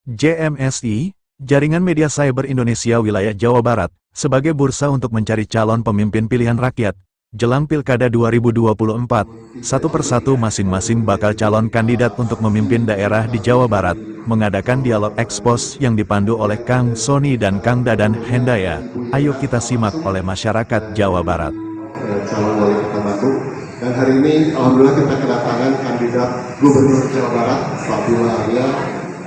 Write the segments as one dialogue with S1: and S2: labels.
S1: JMSI, Jaringan Media Cyber Indonesia Wilayah Jawa Barat, sebagai bursa untuk mencari calon pemimpin pilihan rakyat, jelang Pilkada 2024, satu persatu masing-masing bakal calon kandidat untuk memimpin daerah di Jawa Barat, mengadakan dialog ekspos yang dipandu oleh Kang Sony dan Kang Dadan Hendaya. Ayo kita simak oleh masyarakat Jawa Barat.
S2: Calon wali kota Bandung, dan hari ini alhamdulillah kita kedatangan kandidat Gubernur Jawa Barat, Pak Bima Arya,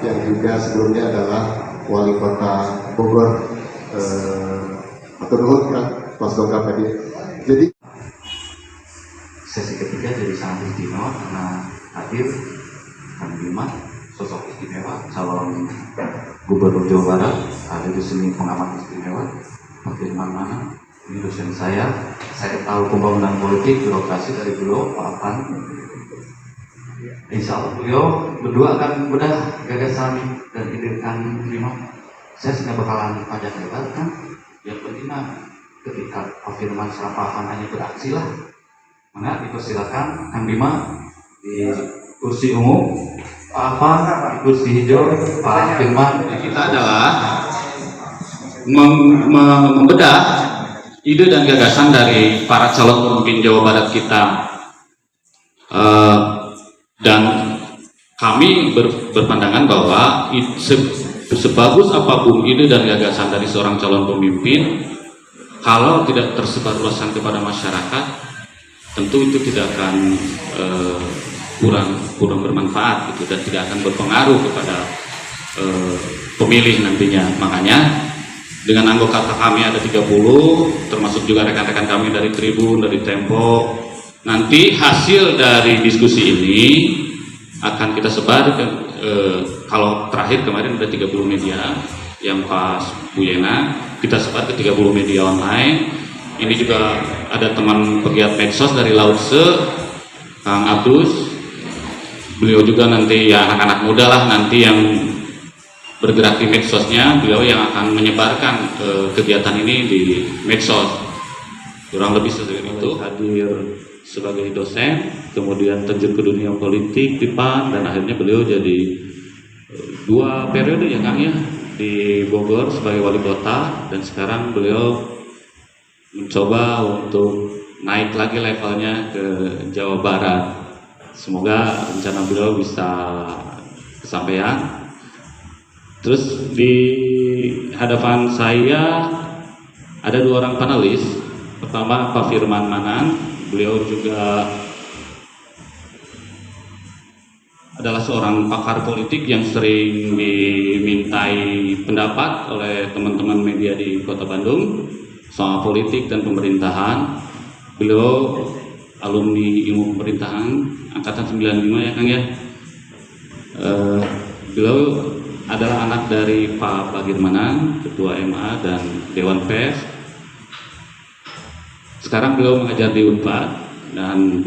S2: yang juga sebelumnya adalah wali kota Bogor, atau dulu kan pas dongkap tadi. Jadi
S3: sesi ketiga jadi sangat istimewa karena hadir Kang Bima, sosok istimewa, calon Gubernur Jawa Barat, ada di sini pengamat istimewa, Pak Firman Manan, ini dosen saya tahu pembangunan politik, birokrasi dari beliau, Pak Afan. Insya Allah beliau berdua akan bedah gagasan dan ide Kang Bima. Saya sudah bakalan pajak lebar kan, yang pentingnya ketika Pak Firman sama Pak Afan hanya beraksi lah. Maka dipersilakan Kang Bima di kursi umum, Pak Afan di kursi hijau, Pak Firman. Kita adalah membedah ide dan gagasan dari para calon pemimpin Jawa Barat kita, dan kami berpandangan bahwa sebagus apapun ide dan gagasan dari seorang calon pemimpin, kalau tidak tersebar luasan kepada masyarakat, tentu itu tidak akan kurang bermanfaat gitu, dan tidak akan berpengaruh kepada pemilih nantinya. Makanya dengan anggota kami ada 30, termasuk juga rekan-rekan kami dari Tribun, dari Tempo. Nanti hasil dari diskusi ini akan kita sebar ke, kalau terakhir kemarin ada 30 media yang pas Bu Yena, kita sebar ke 30 media online. Ini juga ada teman pegiat medsos dari Lautse, Kang Abdus. Beliau juga nanti ya anak-anak muda lah nanti yang bergerak di medsosnya, beliau yang akan menyebarkan kegiatan ini di medsos. Kurang lebih seperti itu. Hadir sebagai dosen, kemudian terjun ke dunia politik di PAN, dan akhirnya beliau jadi 2 periode ya Kang ya, di Bogor sebagai wali kota, dan sekarang beliau mencoba untuk naik lagi levelnya ke Jawa Barat. Semoga rencana beliau bisa kesampaian. Terus di hadapan saya ada 2 orang panelis. Pertama Pak Firman Manan, beliau juga adalah seorang pakar politik yang sering dimintai pendapat oleh teman-teman media di Kota Bandung soal politik dan pemerintahan. Beliau alumni ilmu pemerintahan angkatan 95 ya Kang ya. Beliau adalah anak dari Pak Bagirmanan, Ketua MA dan Dewan Pers. Sekarang beliau mengajar di Unpad, dan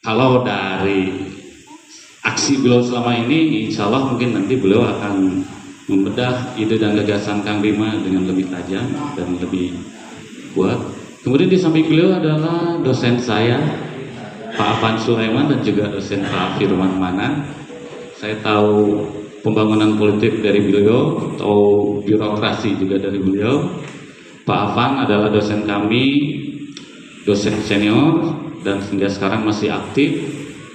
S3: kalau dari aksi beliau selama ini, insya Allah mungkin nanti beliau akan membedah ide dan gagasan Kang Bima dengan lebih tajam dan lebih kuat. Kemudian di samping beliau adalah dosen saya, Pak Afan Sulaiman, dan juga dosen Pak Firman Manan. Saya tahu pembangunan politik dari beliau, tahu birokrasi juga dari beliau. Pak Afan adalah dosen kami, dosen senior, dan hingga sekarang masih aktif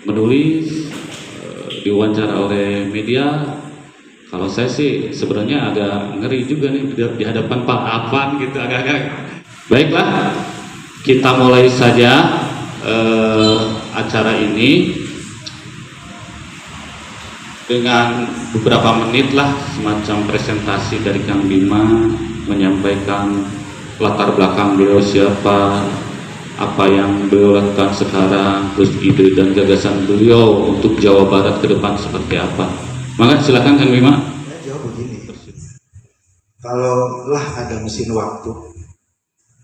S3: menulis, diwawancara oleh media. Kalau saya sih sebenarnya agak ngeri juga nih di hadapan Pak Afan gitu, agak-agak. Baiklah, kita mulai saja acara ini dengan beberapa menit lah semacam presentasi dari Kang Bima, menyampaikan latar belakang beliau siapa, apa yang beliau lakukan sekarang, terus ide dan gagasan beliau untuk Jawa Barat ke depan seperti apa. Maka silakan Kang Bima.
S4: Saya jawab begini, kalau lah ada mesin waktu,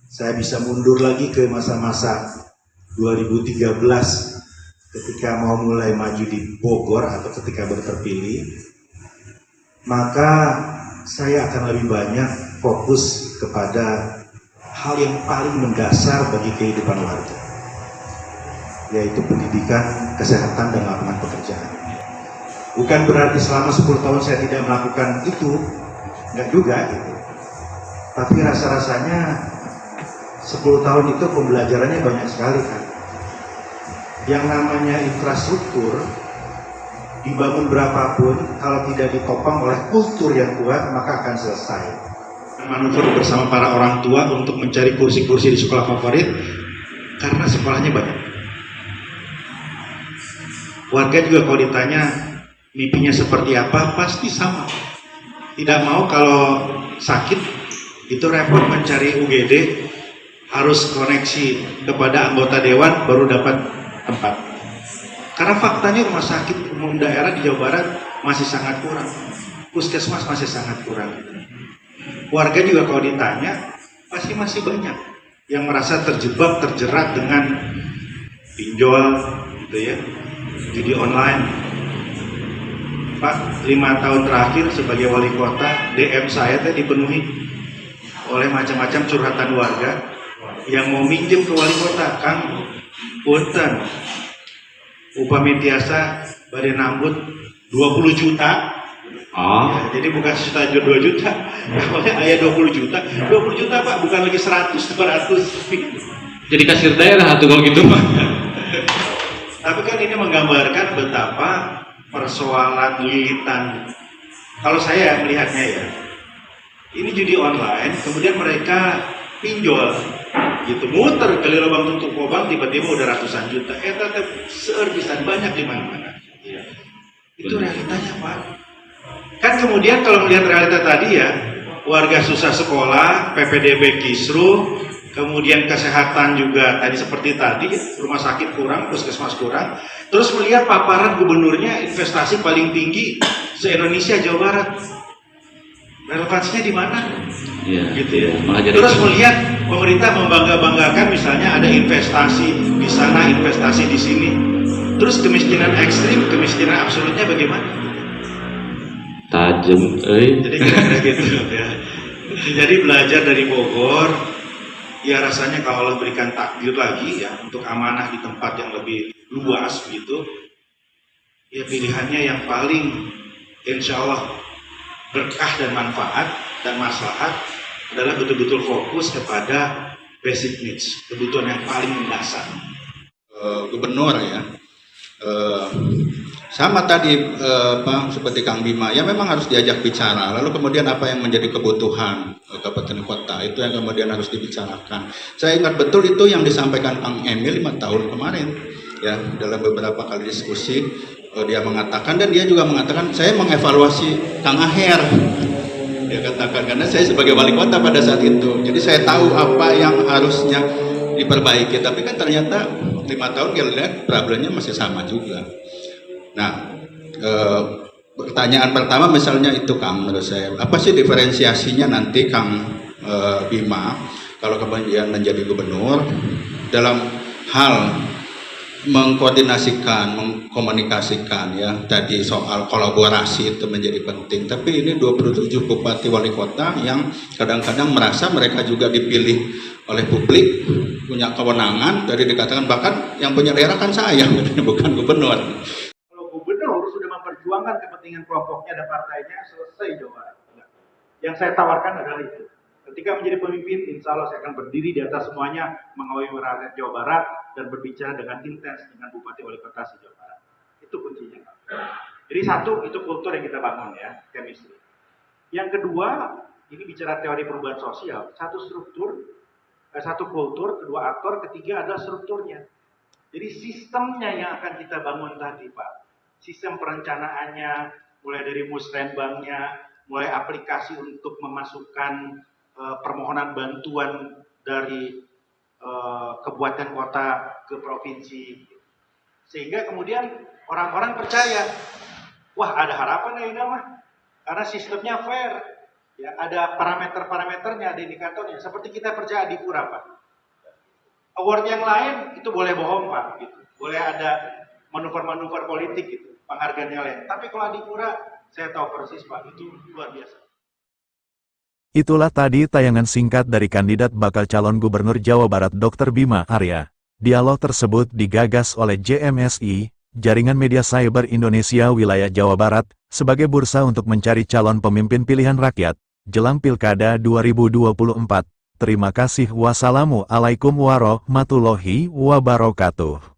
S4: saya bisa mundur lagi ke masa-masa 2013 ketika mau mulai maju di Bogor atau ketika terpilih, maka saya akan lebih banyak fokus kepada hal yang paling mendasar bagi kehidupan warga, yaitu pendidikan, kesehatan, dan lapangan pekerjaan. Bukan berarti selama 10 tahun saya tidak melakukan itu, enggak juga gitu. Tapi rasa-rasanya 10 tahun itu pembelajarannya banyak sekali kan. Yang namanya infrastruktur dibangun berapapun, kalau tidak ditopang oleh kultur yang kuat maka akan selesai. Manuver bersama para orang tua untuk mencari kursi-kursi di sekolah favorit karena sekolahnya banyak. Warga juga kalau ditanya mimpinya seperti apa, pasti sama. Tidak mau kalau sakit itu repot mencari UGD, harus koneksi kepada anggota dewan baru dapat tempat. Karena faktanya rumah sakit umum daerah di Jawa Barat masih sangat kurang, puskesmas masih sangat kurang. Warga juga kalau ditanya pasti masih banyak yang merasa terjebak, terjerat dengan pinjol, gitu ya, judi online. Pak, 5 tahun terakhir sebagai wali kota, DM saya dipenuhi oleh macam-macam curhatan warga yang mau minjem ke wali kota. Kang, punten, upami tiasa badai nambut 20 juta. Ya, jadi bukan 1 juta, 2 juta. Awalnya ayah 20 juta. 20 juta Pak, bukan lagi 100, 200.
S3: Jadi kasir daerah tuh kalau gitu Pak.
S4: Tapi kan ini menggambarkan betapa persoalan lilitan. Kalau saya melihatnya ya, ini judi online, kemudian mereka pinjol, gitu, muter kali lubang tutup lubang, tiba-tiba udah ratusan juta. Tetap serbisan banyak di mana-mana. Ya. Itu realitanya Pak. Kan kemudian kalau melihat realita tadi ya, warga susah sekolah, PPDB kisruh, kemudian kesehatan juga tadi seperti tadi, rumah sakit kurang, puskesmas kurang. Terus melihat paparan gubernurnya investasi paling tinggi se-Indonesia Jawa Barat. Relevansinya di mana?
S3: Iya,
S4: gitu ya.
S3: Terus
S4: melihat pemerintah membangga-banggakan misalnya ada investasi di sana, investasi di sini. Terus kemiskinan ekstrim, kemiskinan absolutnya bagaimana?
S3: Tajam,
S4: Jadi kira-kira gitu ya. Jadi belajar dari Bogor, ya rasanya kalau Allah berikan takdir lagi ya untuk amanah di tempat yang lebih luas gitu, ya pilihannya yang paling insya Allah berkah dan manfaat dan maslahat adalah betul-betul fokus kepada basic needs, kebutuhan yang paling mendasar.
S5: Gubernur ya, sama tadi seperti Kang Bima, ya memang harus diajak bicara. Lalu kemudian apa yang menjadi kebutuhan kabupaten kota itu yang kemudian harus dibicarakan. Saya ingat betul itu yang disampaikan Kang Emil 5 tahun kemarin ya, dalam beberapa kali diskusi dia mengatakan, dan dia juga mengatakan saya mengevaluasi Kang Aher, dia katakan, karena saya sebagai wali kota pada saat itu, jadi saya tahu apa yang harusnya diperbaiki. Tapi kan ternyata 5 tahun kita lihat problemnya masih sama juga. Nah, pertanyaan pertama misalnya itu Kang, menurut saya apa sih diferensiasinya nanti Kang Bima kalau kemudian menjadi gubernur dalam hal mengkoordinasikan, mengkomunikasikan ya, tadi soal kolaborasi itu menjadi penting. Tapi ini 27 bupati wali kota yang kadang-kadang merasa mereka juga dipilih oleh publik, punya kewenangan, dari dikatakan bahkan yang punya daerah kan saya, bukan gubernur.
S4: Kalau gubernur sudah memperjuangkan kepentingan kelompoknya dan partainya, selesai Jawa Barat. Yang saya tawarkan adalah itu. Ketika menjadi pemimpin, insya Allah saya akan berdiri di atas semuanya, mengayomi rakyat Jawa Barat dan berbicara dengan intens dengan Bupati Wali Kota se-Jawa Barat. Itu kuncinya. Jadi satu, itu kultur yang kita bangun ya, chemistry. Yang kedua, ini bicara teori perubahan sosial. Satu kultur, kedua aktor, ketiga adalah strukturnya. Jadi sistemnya yang akan kita bangun tadi Pak. Sistem perencanaannya, mulai dari musrenbangnya, mulai aplikasi untuk memasukkan permohonan bantuan dari kabupaten kota ke provinsi, sehingga kemudian orang-orang percaya, wah ada harapan ya ini mah, karena sistemnya fair, ya ada parameter-parameternya, ada indikatornya, seperti kita percaya di Pura Pak. Award yang lain itu boleh bohong Pak, gitu. Boleh ada manuver-manuver politik gitu, penghargaan yang lain. Tapi kalau Adipura, saya tahu persis Pak, itu luar biasa.
S1: Itulah tadi tayangan singkat dari kandidat bakal calon gubernur Jawa Barat Dr. Bima Arya. Dialog tersebut digagas oleh JMSI, Jaringan Media Cyber Indonesia Wilayah Jawa Barat, sebagai bursa untuk mencari calon pemimpin pilihan rakyat, jelang Pilkada 2024. Terima kasih. Wassalamualaikum warahmatullahi wabarakatuh.